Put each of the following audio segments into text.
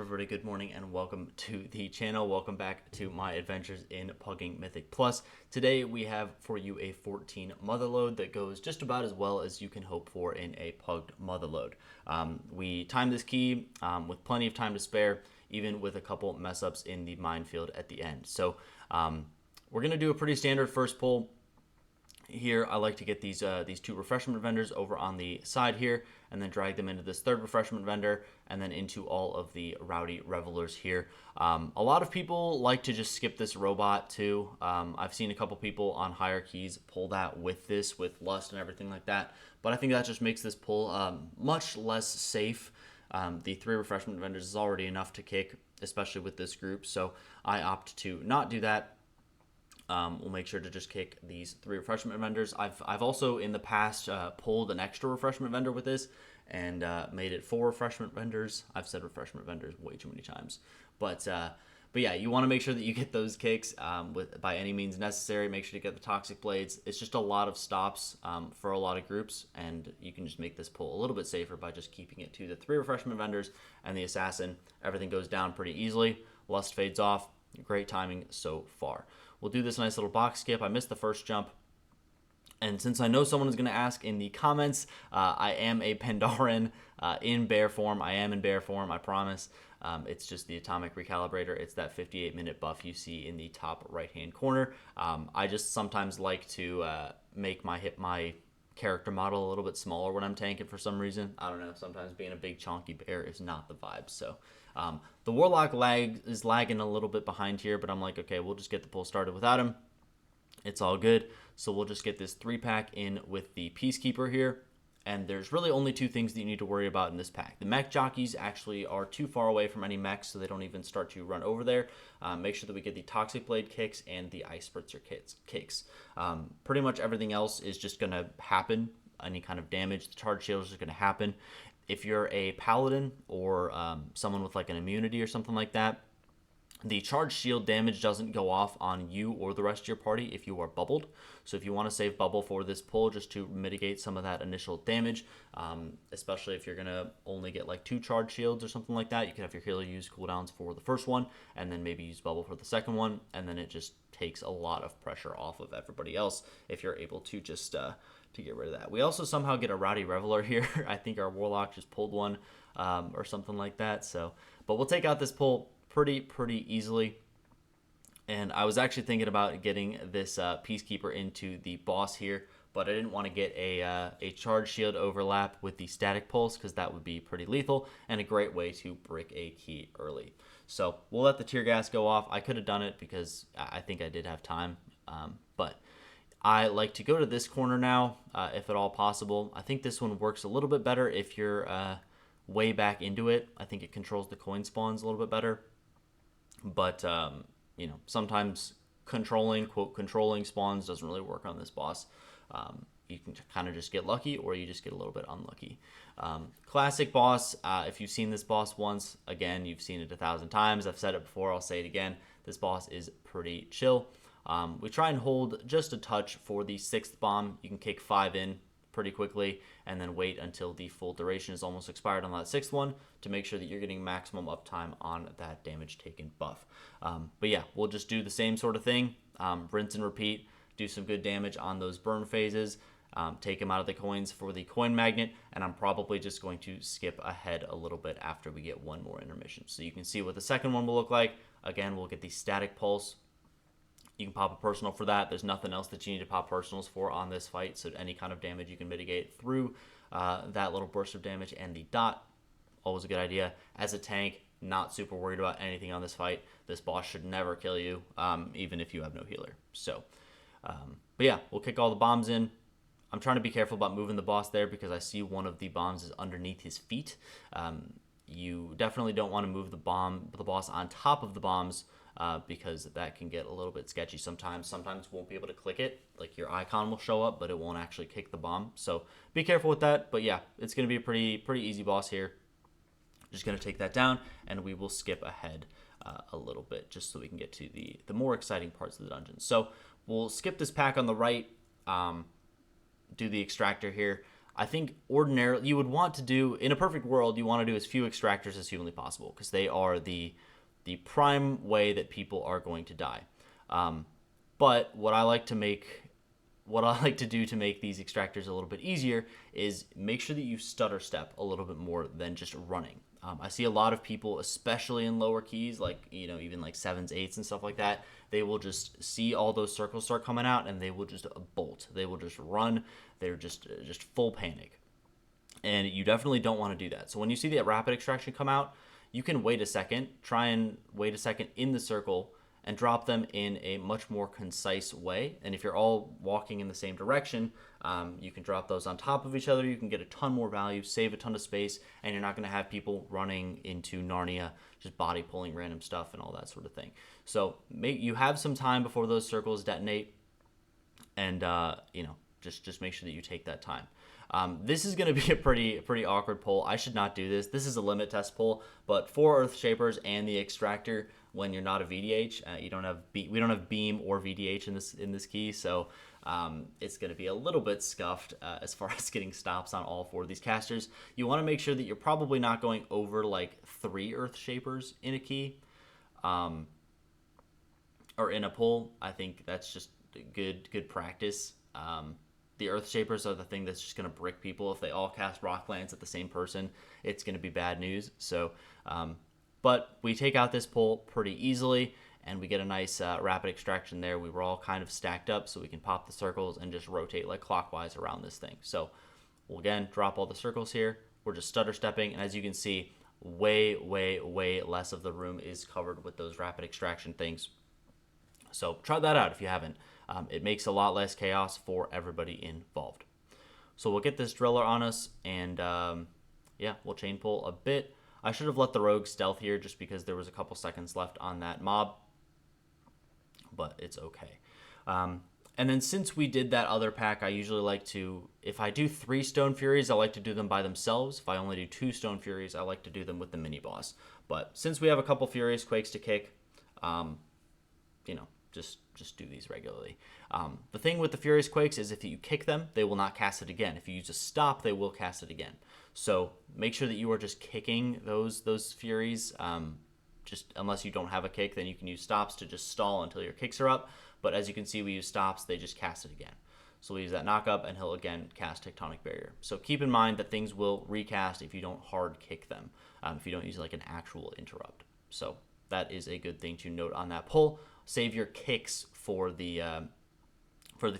everybody? Good morning and welcome to the channel. Welcome back to my adventures in pugging Mythic Plus. Today we have for you a 14 Motherlode that goes just about as well as you can hope for in a pugged Motherlode. We timed this key with plenty of time to spare, even with a couple mess ups in the minefield at the end. So we're going to do a pretty standard first pull. Here, I like to get these two refreshment vendors over on the side here, and then drag them into this third refreshment vendor, and then into all of the rowdy revelers here. A lot of people like to just skip this robot too. I've seen a couple people on higher keys pull that with this, with lust and everything like that, but I think that just makes this pull much less safe. The three refreshment vendors is already enough to kick, especially with this group, so I opt to not do that. We'll make sure to just kick these three refreshment vendors. I've also in the past pulled an extra refreshment vendor with this and made it 4 refreshment vendors. I've said refreshment vendors way too many times, but yeah, you want to make sure that you get those kicks by any means necessary. Make sure to get the toxic blades. It's just a lot of stops for a lot of groups, and you can just make this pull a little bit safer by just keeping it to the 3 refreshment vendors and the assassin. Everything goes down pretty easily. Lust fades off. Great timing so far. We'll do this nice little box skip. I missed the first jump. And since I know someone is going to ask in the comments, I am a Pandaren in bear form. I am in bear form, I promise. It's just the atomic recalibrator. It's that 58-minute buff you see in the top right-hand corner. I just sometimes like to make my character model a little bit smaller when I'm tanking for some reason. I don't know. Sometimes being a big chunky bear is not the vibe. So the Warlock is lagging a little bit behind here, but I'm like, okay, we'll just get the pull started without him. It's all good. So we'll just get this 3-pack in with the Peacekeeper here. And there's really only 2 things that you need to worry about in this pack. The mech jockeys actually are too far away from any mechs, so they don't even start to run over there. Make sure that we get the Toxic Blade kicks and the Ice Spritzer kicks. Pretty much everything else is just going to happen. Any kind of damage, the charge shields are going to happen. If you're a paladin or someone with like an immunity or something like that, the charge shield damage doesn't go off on you or the rest of your party if you are bubbled. So if you want to save bubble for this pull just to mitigate some of that initial damage, especially if you're going to only get like 2 charge shields or something like that, you can have your healer use cooldowns for the first one and then maybe use bubble for the second one, and then it just takes a lot of pressure off of everybody else if you're able to just to get rid of that. We also somehow get a rowdy reveler here. I think our warlock just pulled one or something like that. So, but we'll take out this pull pretty easily. And I was actually thinking about getting this Peacekeeper into the boss here, but I didn't want to get a charge shield overlap with the static pulse because that would be pretty lethal and a great way to brick a key early. So we'll let the tear gas go off. I could have done it because I think I did have time, but I like to go to this corner now, if at all possible. I think this one works a little bit better if you're way back into it. I think it controls the coin spawns a little bit better. But, you know, sometimes controlling spawns doesn't really work on this boss. You can kind of just get lucky, or you just get a little bit unlucky. Classic boss, if you've seen this boss once, again, you've seen it 1,000 times. I've said it before, I'll say it again. This boss is pretty chill. We try and hold just a touch for the 6th bomb. You can kick 5 in pretty quickly and then wait until the full duration is almost expired on that 6th one to make sure that you're getting maximum uptime on that damage taken buff. But yeah, we'll just do the same sort of thing, rinse and repeat, do some good damage on those burn phases, take them out of the coins for the coin magnet, and I'm probably just going to skip ahead a little bit after we get one more intermission. So you can see what the second one will look like. Again, we'll get the static pulse. You can pop a personal for that. There's nothing else that you need to pop personals for on this fight, so any kind of damage you can mitigate through that little burst of damage. And the dot, always a good idea. As a tank, not super worried about anything on this fight. This boss should never kill you, even if you have no healer. So, but yeah, we'll kick all the bombs in. I'm trying to be careful about moving the boss there because I see one of the bombs is underneath his feet. You definitely don't want to move the boss on top of the bombs, because that can get a little bit sketchy sometimes. Sometimes you won't be able to click it. Like your icon will show up, but it won't actually kick the bomb. So be careful with that. But yeah, it's going to be a pretty easy boss here. Just going to take that down, and we will skip ahead a little bit just so we can get to the more exciting parts of the dungeon. So we'll skip this pack on the right, do the extractor here. I think ordinarily you would want to do, in a perfect world, you want to do as few extractors as humanly possible, because they are the prime way that people are going to die. But what I like to do to make these extractors a little bit easier is make sure that you stutter step a little bit more than just running. I see a lot of people, especially in lower keys, like, even like 7s, 8s, and stuff like that. They will just see all those circles start coming out, and they will just bolt. They will just run. They're just full panic. And you definitely don't want to do that. So when you see that rapid extraction come out, you can wait a second, try and wait a second in the circle, and drop them in a much more concise way. And if you're all walking in the same direction, you can drop those on top of each other. You can get a ton more value, save a ton of space, and you're not going to have people running into Narnia, just body pulling random stuff and all that sort of thing. So you have some time before those circles detonate, and just make sure that you take that time. This is going to be a pretty awkward pull. I should not do this. This is a limit test pull, but for Earth Shapers and the extractor, when you're not a VDH, we don't have beam or VDH in this key, so it's going to be a little bit scuffed as far as getting stops on all 4 of these casters. You want to make sure that you're probably not going over like 3 Earth Shapers in a key, or in a pull. I think that's just good practice. The Earth Shapers are the thing that's just going to brick people. If they all cast Rocklands at the same person, it's going to be bad news. So, but we take out this pull pretty easily, and we get a nice rapid extraction there. We were all kind of stacked up, so we can pop the circles and just rotate like clockwise around this thing. So we'll again drop all the circles here. We're just stutter stepping, and as you can see, way less of the room is covered with those rapid extraction things. So try that out if you haven't. It makes a lot less chaos for everybody involved. So we'll get this driller on us, and we'll chain pull a bit. I should have let the rogue stealth here just because there was a couple seconds left on that mob, but it's okay. And then since we did that other pack, I usually like to, if I do 3 Stone Furies, I like to do them by themselves. If I only do 2 Stone Furies, I like to do them with the mini boss. But since we have a couple Furious Quakes to kick, just do these regularly. The thing with the Furious Quakes is if you kick them, they will not cast it again. If you use a stop, they will cast it again. So make sure that you are just kicking those Furies. Just unless you don't have a kick, then you can use stops to just stall until your kicks are up. But as you can see, we use stops, they just cast it again. So we'll use that knock up, and he'll again cast Tectonic Barrier. So keep in mind that things will recast if you don't hard kick them, if you don't use like an actual interrupt. So that is a good thing to note on that pull. Save your kicks for the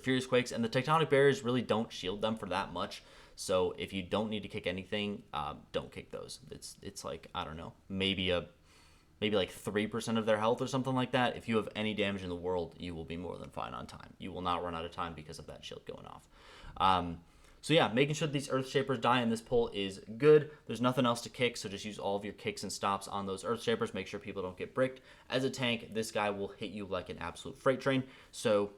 Furious Quakes, and the Tectonic Barriers really don't shield them for that much. So if you don't need to kick anything, don't kick those. It's like, I don't know, maybe like 3% of their health or something like that. If you have any damage in the world, you will be more than fine on time. You will not run out of time because of that shield going off. So yeah, making sure that these Earth Shapers die in this pull is good. There's nothing else to kick, so just use all of your kicks and stops on those Earth Shapers. Make sure people don't get bricked. As a tank, this guy will hit you like an absolute freight train. So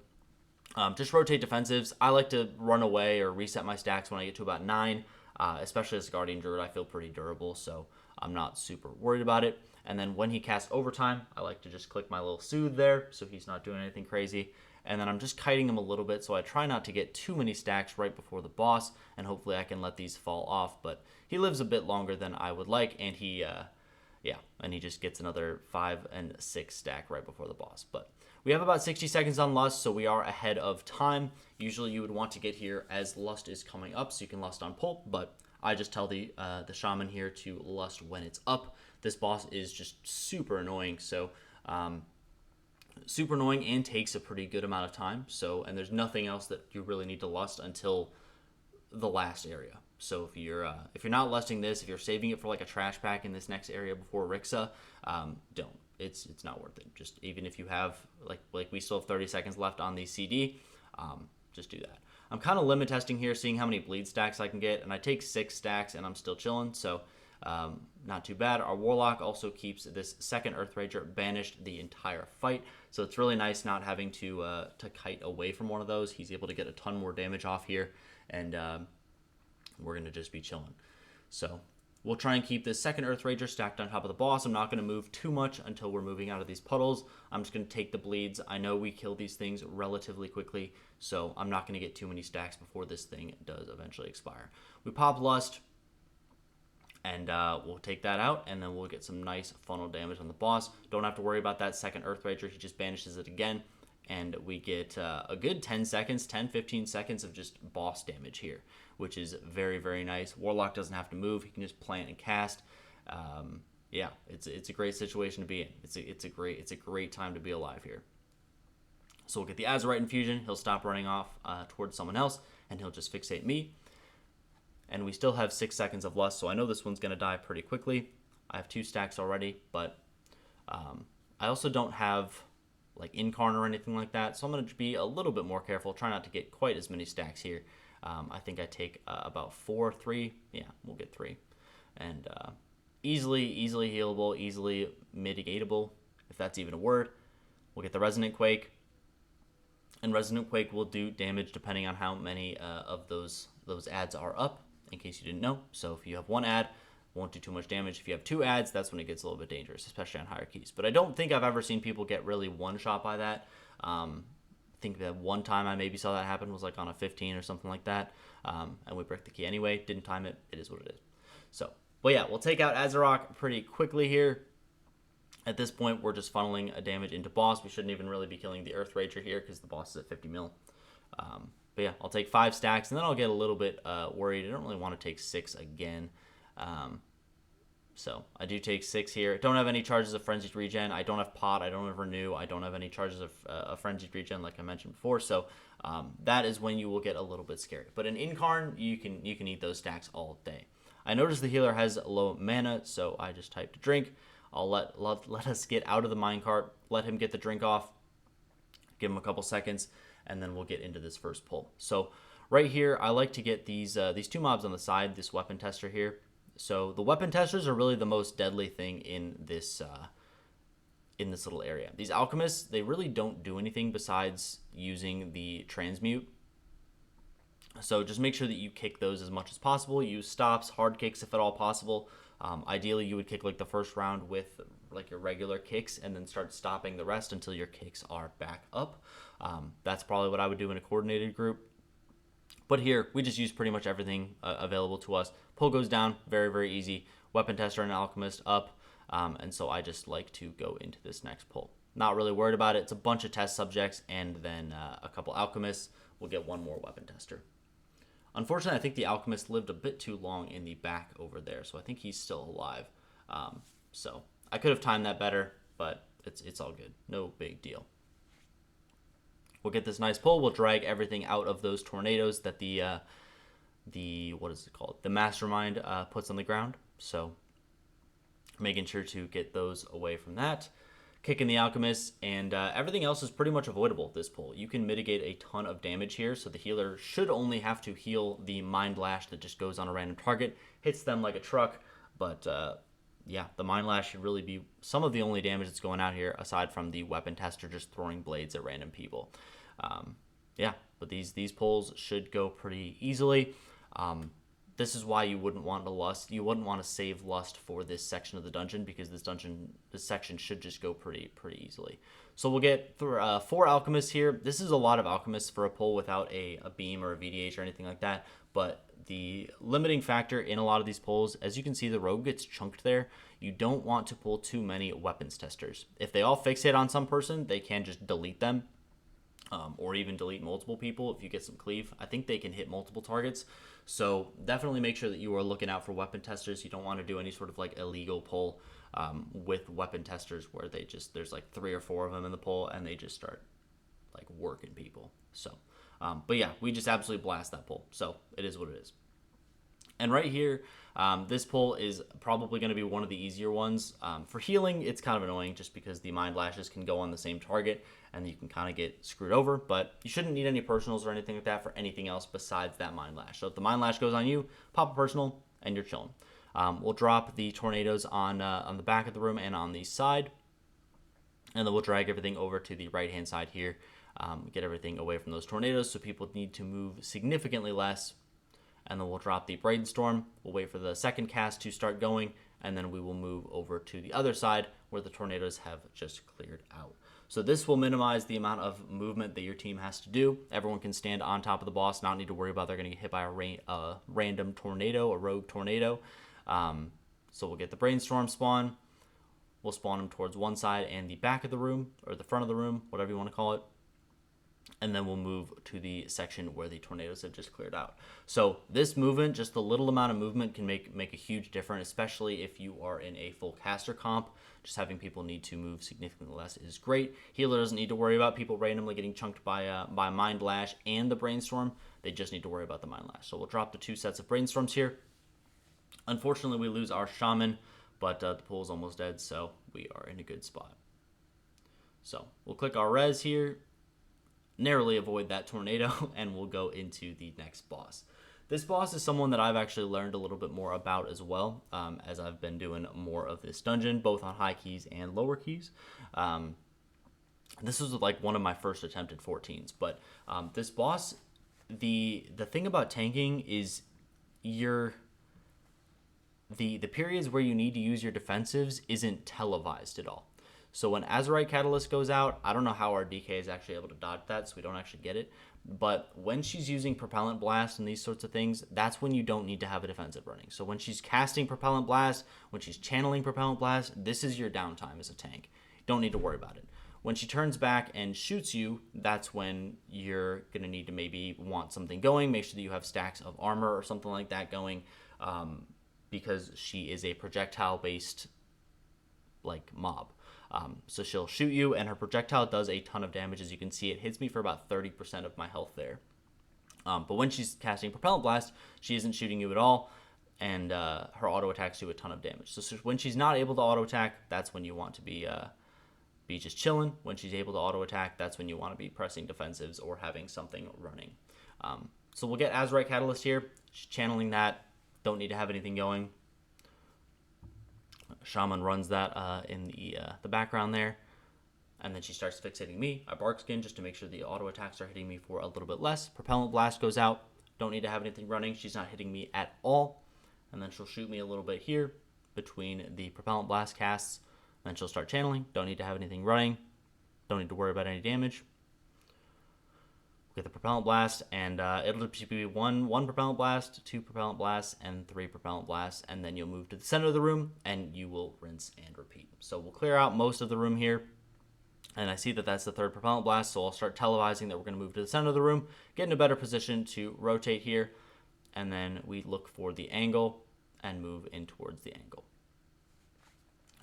just rotate defensives. I like to run away or reset my stacks when I get to about 9, especially as Guardian Druid. I feel pretty durable, so I'm not super worried about it. And then when he casts Overtime, I like to just click my little Soothe there so he's not doing anything crazy. And then I'm just kiting him a little bit, so I try not to get too many stacks right before the boss, and hopefully I can let these fall off. But he lives a bit longer than I would like, and he just gets another 5 and 6 stack right before the boss. But we have about 60 seconds on Lust, so we are ahead of time. Usually you would want to get here as Lust is coming up, so you can Lust on pull, but I just tell the Shaman here to Lust when it's up. This boss is just super annoying, so super annoying and takes a pretty good amount of time. So, and there's nothing else that you really need to Lust until the last area. So if you're not lusting this, if you're saving it for like a trash pack in this next area before Rixa, don't. It's not worth it. Just even if you have like we still have 30 seconds left on the CD, just do that. I'm kind of limit testing here, seeing how many bleed stacks I can get, and I take 6 stacks and I'm still chilling. So not too bad. Our Warlock also keeps this second Earth Rager banished the entire fight, so it's really nice not having to kite away from one of those. He's able to get a ton more damage off here, and we're gonna just be chilling. So We'll try and keep this second Earth Rager stacked on top of the boss. I'm not going to move too much until we're moving out of these puddles. I'm just going to take the bleeds. I know we kill these things relatively quickly, so I'm not going to get too many stacks before this thing does eventually expire. We pop Lust, and we'll take that out, and then we'll get some nice funnel damage on the boss. Don't have to worry about that second Earth Rager. He just banishes it again, and we get a good 10 seconds, 10-15 seconds of just boss damage here, which is very, very nice. Warlock doesn't have to move. He can just plant and cast. Yeah, it's a great situation to be in. It's a great time to be alive here. So we'll get the Azurite Infusion. He'll stop running off towards someone else, and he'll just fixate me. And we still have 6 seconds of Lust, so I know this one's going to die pretty quickly. I have 2 stacks already, but I also don't have like Incarn or anything like that, so I'm going to be a little bit more careful. Try not to get quite as many stacks here. I think I take about 3. Yeah, we'll get 3. And easily healable, easily mitigatable, if that's even a word. We'll get the Resonant Quake. And Resonant Quake will do damage depending on how many of those ads are up, in case you didn't know. So if you have 1 ad, won't do too much damage. If you have 2 ads, that's when it gets a little bit dangerous, especially on higher keys. But I don't think I've ever seen people get really one-shot by that. I think that one time I maybe saw that happen was like on a 15 or something like that. And we break the key anyway. Didn't time it. It is what it is. So, but yeah, we'll take out Azurok pretty quickly here. At this point, we're just funneling a damage into boss. We shouldn't even really be killing the Earth Rager here because the boss is at 50 mil. But yeah, I'll take 5 stacks, and then I'll get a little bit worried. I don't really want to take 6 again. So I do take 6 here. Don't have any charges of Frenzied Regen. I don't have Pot. I don't have Renew. I don't have any charges of Frenzied Regen like I mentioned before. So that is when you will get a little bit scary. But in Incarn, you can eat those stacks all day. I noticed the healer has low mana, so I just typed drink. I'll let us get out of the minecart, let him get the drink off, give him a couple seconds, and then we'll get into this first pull. So right here, I like to get these 2 mobs on the side, this weapon tester here. So the weapon testers are really the most deadly thing in this little area. These alchemists, they really don't do anything besides using the transmute. So just make sure that you kick those as much as possible. Use stops, hard kicks if at all possible. Ideally, you would kick like the first round with like your regular kicks and then start stopping the rest until your kicks are back up. That's probably what I would do in a coordinated group. But here, we just use pretty much everything available to us. Pull goes down, very, very easy. Weapon tester and alchemist up. And so I just like to go into this next pull. Not really worried about it. It's a bunch of test subjects and then a couple alchemists. We'll get 1 more weapon tester. Unfortunately, I think the alchemist lived a bit too long in the back over there, so I think he's still alive. So I could have timed that better, but it's all good. No big deal. We'll get this nice pull. We'll drag everything out of those tornadoes that the what is it called? The mastermind puts on the ground. So making sure to get those away from that. Kicking the alchemist, and everything else is pretty much avoidable this pull. You can mitigate a ton of damage here, so the healer should only have to heal the Mind Lash that just goes on a random target, hits them like a truck, but yeah, the Mind Lash should really be some of the only damage that's going out here, aside from the weapon tester just throwing blades at random people. Yeah, but these pulls should go pretty easily. This is why you wouldn't want to lust. You wouldn't want to save lust for this section of the dungeon, because this section should just go pretty easily. So we'll get 4 alchemists here. This is a lot of alchemists for a pull without a beam or a VDH or anything like that. But the limiting factor in a lot of these pulls, as you can see, the rogue gets chunked there. You don't want to pull too many weapons testers. If they all fixate on some person, they can just delete them. Or even delete multiple people if you get some cleave. I think they can hit multiple targets. So definitely make sure that you are looking out for weapon testers. You don't want to do any sort of like illegal pull with weapon testers where there's like 3 or 4 of them in the pull and they just start like working people. So, but yeah, we just absolutely blast that pull. So it is what it is. And right here, this pull is probably going to be one of the easier ones. For healing, it's kind of annoying just because the Mind Lashes can go on the same target and you can kind of get screwed over, but you shouldn't need any personals or anything like that for anything else besides that Mind Lash. So if the Mind Lash goes on you, pop a personal and you're chilling. We'll drop the tornadoes on the back of the room and on the side, and then we'll drag everything over to the right-hand side here, get everything away from those tornadoes so people need to move significantly less. and then we'll drop the Brainstorm. We'll wait for the second cast to start going, and then we will move over to the other side where the tornadoes have just cleared out. So this will minimize the amount of movement that your team has to do. Everyone can stand on top of the boss, not need to worry about they're going to get hit by a random tornado, a rogue tornado. So we'll get the Brainstorm spawn. We'll spawn them towards one side and the back of the room, or the front of the room, whatever you want to call it. And then we'll move to the section where the tornadoes have just cleared out. So this movement, just the little amount of movement, can make a huge difference, especially if you are in a full caster comp. Just having people need to move significantly less is great. Healer doesn't need to worry about people randomly getting chunked by Mind Lash and the Brainstorm. They just need to worry about the Mind Lash. So we'll drop the 2 sets of Brainstorms here. Unfortunately, we lose our Shaman, but the pool is almost dead, so we are in a good spot. So we'll click our res here, narrowly avoid that tornado, and we'll go into the next boss. This boss is someone that I've actually learned a little bit more about as well, as I've been doing more of this dungeon, both on high keys and lower keys. This was like one of my first attempted 14s, but this boss, the thing about tanking is the periods where you need to use your defensives isn't televised at all. So when Azurite Catalyst goes out, I don't know how our DK is actually able to dodge that, so we don't actually get it. But when she's using Propellant Blast and these sorts of things, that's when you don't need to have a defensive running. So when she's casting Propellant Blast, when she's channeling Propellant Blast, this is your downtime as a tank. You don't need to worry about it. When she turns back and shoots you, that's when you're going to need to maybe want something going. Make sure that you have stacks of armor or something like that going, because she is a projectile-based mob. So she'll shoot you, and her projectile does a ton of damage. As you can see, it hits me for about 30% of my health there. But when she's casting Propellant Blast, she isn't shooting you at all, and her auto attacks do a ton of damage. So when she's not able to auto attack, that's when you want to be just chilling. When she's able to auto attack, that's when you want to be pressing defensives or having something running. So we'll get Azurite Catalyst here. She's channeling that. Don't need to have anything going. Shaman runs that in the background there, and then she starts fixating me. I Bark Skin just to make sure the auto attacks are hitting me for a little bit less. Propellant Blast goes out. Don't need to have anything running. She's not hitting me at all. And then she'll shoot me a little bit here between the Propellant Blast casts. Then she'll start channeling. Don't need to have anything running. Don't need to worry about any damage. Get the Propellant Blast, and it'll just be one Propellant Blast, 2 Propellant Blasts, and 3 Propellant Blasts, and then you'll move to the center of the room, and you will rinse and repeat. So we'll clear out most of the room here, and I see that that's the 3rd Propellant Blast, so I'll start televising that we're going to move to the center of the room, get in a better position to rotate here, and then we look for the angle and move in towards the angle.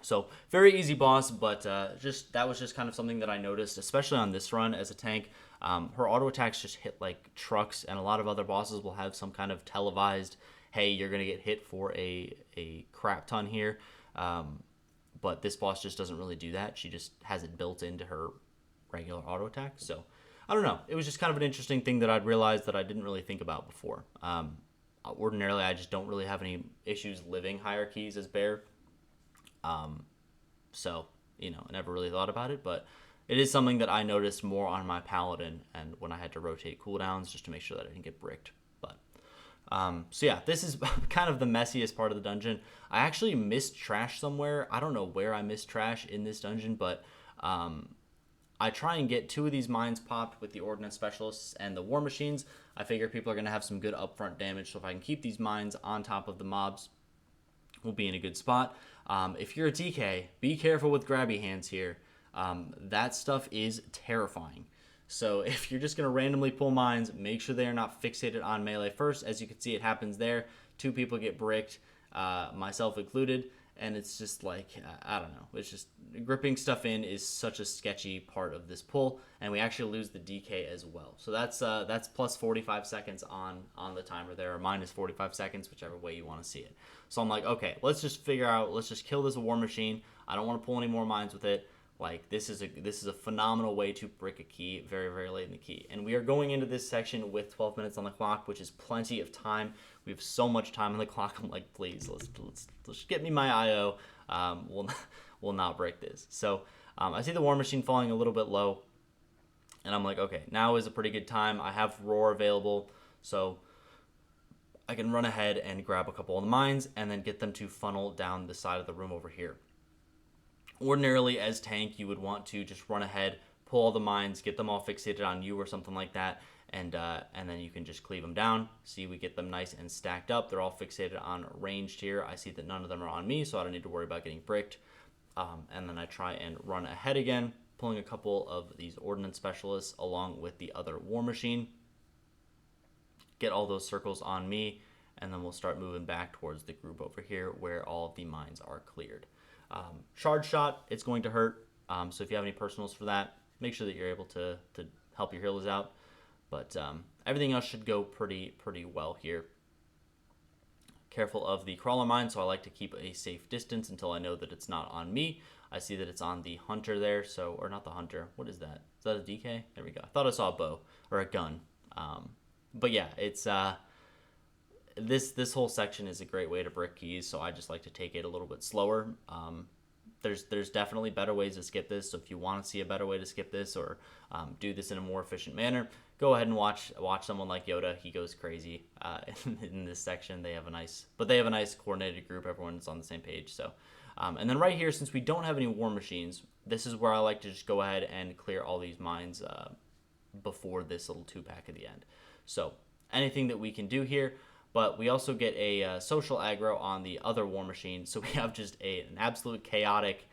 So very easy boss, but that was just kind of something that I noticed, especially on this run as a tank. Her auto attacks just hit like trucks, and a lot of other bosses will have some kind of televised, hey, you're going to get hit for a crap ton here. But this boss just doesn't really do that. She just has it built into her regular auto attack. So I don't know. It was just kind of an interesting thing that I'd realized that I didn't really think about before. Ordinarily, I just don't really have any issues living higher keys as Bear. So, I never really thought about it, but it is something that I noticed more on my Paladin and when I had to rotate cooldowns just to make sure that I didn't get bricked. But, so yeah, this is kind of the messiest part of the dungeon. I actually missed trash somewhere. I don't know where I missed trash in this dungeon, but, I try and get 2 of these mines popped with the Ordnance Specialists and the War Machines. I figure people are going to have some good upfront damage, so if I can keep these mines on top of the mobs, we'll be in a good spot. If you're a DK, be careful with grabby hands here. That stuff is terrifying. So if you're just going to randomly pull mines, make sure they are not fixated on melee first. As you can see, it happens there. 2 people get bricked, myself included. And it's just like, I don't know. It's just gripping stuff in is such a sketchy part of this pull. And we actually lose the DK as well. So that's plus 45 seconds on the timer there, or minus 45 seconds, whichever way you want to see it. So I'm like, okay, let's just kill this War Machine. I don't want to pull any more mines with it. Like, this is a phenomenal way to brick a key very, very late in the key. And we are going into this section with 12 minutes on the clock, which is plenty of time. We have so much time on the clock. I'm like, please, let's get me my IO. We'll not break this. So I see the War Machine falling a little bit low. And I'm like, okay, now is a pretty good time. I have Roar available. So I can run ahead and grab a couple of the mines and then get them to funnel down the side of the room over here. Ordinarily, as tank, you would want to just run ahead, pull all the mines, get them all fixated on you or something like that, and then you can just cleave them down. See, we get them nice and stacked up. They're all fixated on ranged here. I see that none of them are on me, so I don't need to worry about getting bricked. And then I try and run ahead again, pulling a couple of these ordnance specialists along with the other war machine. Get all those circles on me, and then we'll start moving back towards the group over here where all of the mines are cleared. Charge shot, it's going to hurt, so if you have any personals for that, make sure that you're able to help your healers out. But everything else should go pretty well here. Careful of the crawler mine, so I like to keep a safe distance until I know that it's not on me. I see that it's on the hunter there, so, or not the hunter, what is that? Is that a DK? There we go. I thought I saw a bow, or a gun. But yeah, it's this whole section is a great way to brick keys, so I just like to take it a little bit slower. There's definitely better ways to skip this, so if you want to see a better way to skip this or do this in a more efficient manner, go ahead and watch someone like Yoda. He goes crazy in this section. They have a nice coordinated group. Everyone's on the same page. So, and then right here, since we don't have any war machines, this is where I like to just go ahead and clear all these mines before this little 2-pack at the end. So anything that we can do here, but we also get a social aggro on the other war machine. So we have just an absolute chaotic,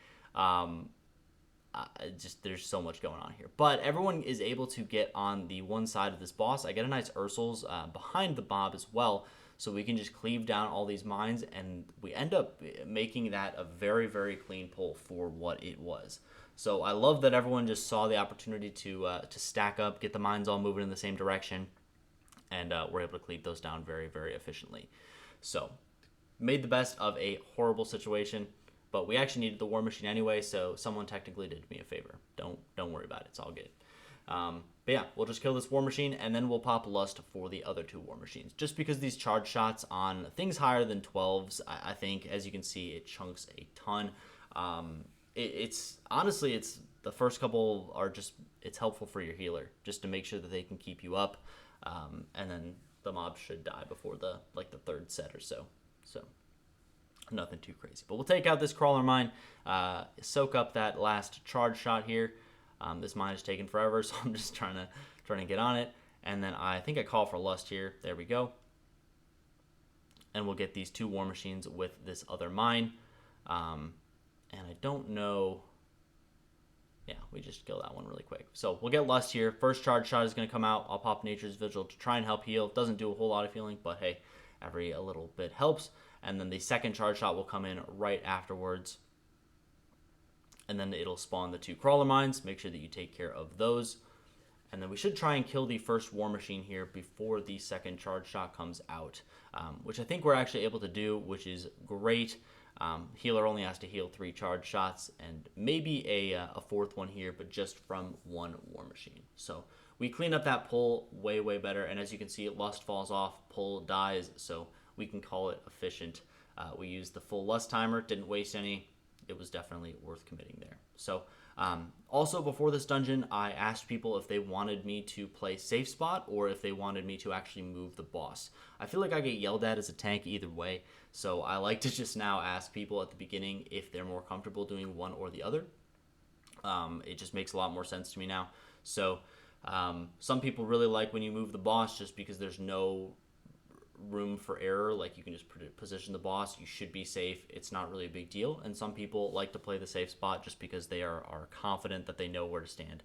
there's so much going on here. But everyone is able to get on the one side of this boss. I get a nice Ursul's behind the mob as well. So we can just cleave down all these mines, and we end up making that a very, very clean pull for what it was. So I love that everyone just saw the opportunity to stack up, get the mines all moving in the same direction, and we're able to cleave those down very, very efficiently. So made the best of a horrible situation, but we actually needed the war machine anyway, so someone technically did me a favor. Don't worry about it. It's all good. But yeah, we'll just kill this war machine, and then we'll pop Lust for the other 2 war machines. Just because these charge shots on things higher than 12s, I think, as you can see, it chunks a ton. It's honestly, it's the first couple are just, it's helpful for your healer, just to make sure that they can keep you up. And then the mob should die before the 3rd set or so. So nothing too crazy. But we'll take out this crawler mine, soak up that last charge shot here. This mine is taking forever, so I'm just trying to get on it. And then I think I call for Lust here. There we go. And we'll get these 2 war machines with this other mine. And I don't know. Yeah, we just kill that one really quick. So we'll get Lust here. First charge shot is going to come out. I'll pop Nature's Vigil to try and help heal. Doesn't do a whole lot of healing, but hey, a little bit helps. And then the second charge shot will come in right afterwards. And then it'll spawn the 2 crawler mines. Make sure that you take care of those. And then we should try and kill the first war machine here before the second charge shot comes out, which I think we're actually able to do, which is great. Healer only has to heal 3 charge shots, and maybe a 4th one here, but just from 1 war machine. So we clean up that pull way, way better. And as you can see, Lust falls off, pull dies, so we can call it efficient. We used the full Lust timer, didn't waste any. It was definitely worth committing there. So also before this dungeon, I asked people if they wanted me to play safe spot or if they wanted me to actually move the boss. I feel like I get yelled at as a tank either way, so I like to just now ask people at the beginning if they're more comfortable doing one or the other. It just makes a lot more sense to me now. So some people really like when you move the boss just because there's no room for error. Like, you can just position the boss, you should be safe, it's not really a big deal. And some people like to play the safe spot just because they are confident that they know where to stand.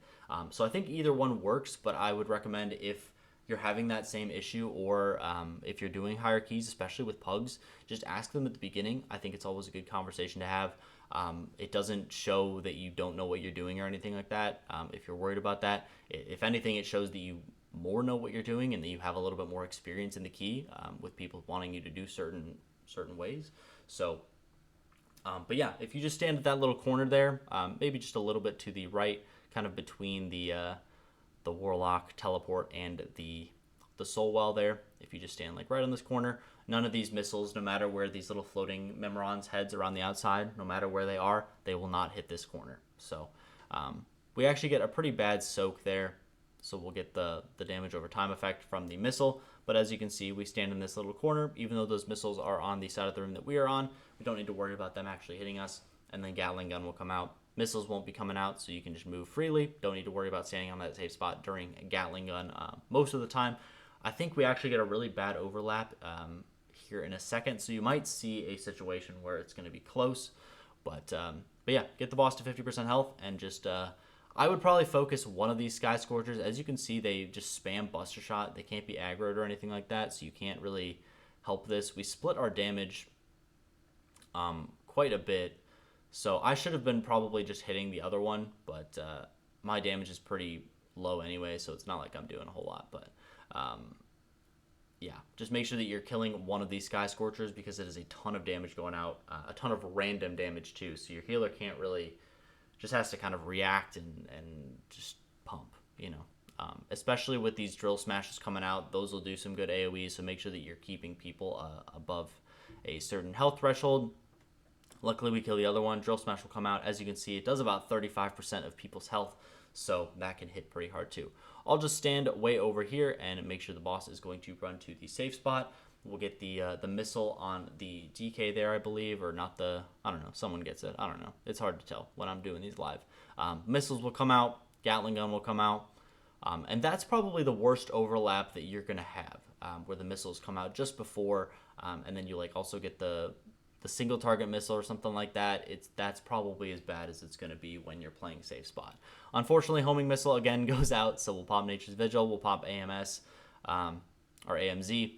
So I think either one works, but I would recommend, if you're having that same issue, or if you're doing higher keys, especially with pugs, just ask them at the beginning. I think it's always a good conversation to have. It doesn't show that you don't know what you're doing or anything like that. If you're worried about that, if anything, it shows that you more know what you're doing and that you have a little bit more experience in the key, with people wanting you to do certain ways. So but yeah, if you just stand at that little corner there, maybe just a little bit to the right, kind of between the warlock teleport and the soul well there, if you just stand like right on this corner, none of these missiles, no matter where these little floating Memorons heads are on the outside, no matter where they are, they will not hit this corner. So we actually get a pretty bad soak there. So we'll get the damage over time effect from the missile, But as you can see, we stand in this little corner. Even though those missiles are on the side of the room that we are on, we don't need to worry about them actually hitting us. And then Gatling gun will come out. Missiles won't be coming out, so you can just move freely. Don't need to worry about standing on that safe spot during a Gatling gun most of the time. I think we actually get a really bad overlap here in a second, so you might see a situation where it's going to be close. But yeah, get the boss to 50% health and just... I would probably focus one of these Sky Scorchers. As you can see, they just spam Buster Shot. They can't be aggroed or anything like that, so you can't really help this. We split our damage quite a bit, so I should have been probably just hitting the other one, but my damage is pretty low anyway, so it's not like I'm doing a whole lot. But yeah, just make sure that you're killing one of these Sky Scorchers because it is a ton of damage going out, a ton of random damage too, so your healer can't really... just has to kind of react and just pump, you know. Especially with these drill smashes coming out, those will do some good AoE, so make sure that you're keeping people above a certain health threshold. Luckily, we kill the other one. Drill smash will come out. As you can see, it does about 35% of people's health, so that can hit pretty hard too. I'll just stand way over here and make sure the boss is going to run to the safe spot. We'll get the missile on the DK there, I believe, or not the... I don't know. Someone gets it. I don't know. It's hard to tell when I'm doing these live. Missiles will come out. Gatling gun will come out. And that's probably the worst overlap that you're going to have, where the missiles come out just before, and then you like also get the single target missile or something like that. That's probably as bad as it's going to be when you're playing safe spot. Unfortunately, homing missile again goes out, so we'll pop Nature's Vigil. We'll pop AMS or AMZ.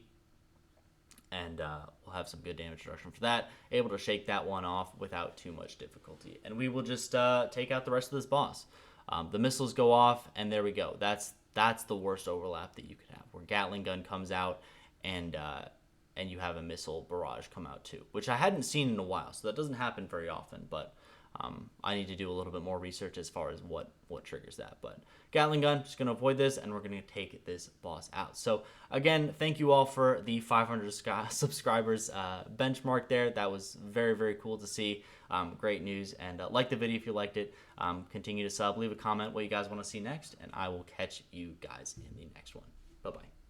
And we'll have some good damage reduction for that. Able to shake that one off without too much difficulty. And we will just take out the rest of this boss. The missiles go off, and there we go. That's the worst overlap that you could have, where Gatling gun comes out, and you have a missile barrage come out too, which I hadn't seen in a while, so that doesn't happen very often. But I need to do a little bit more research as far as what triggers that. But Gatling gun, just going to avoid this, and we're going to take this boss out. So again, thank you all for the 500 subscribers benchmark there. That was very, very cool to see. Great news. And like the video if you liked it. Continue to sub, leave a comment what you guys want to see next, and I will catch you guys in the next one. Bye-bye.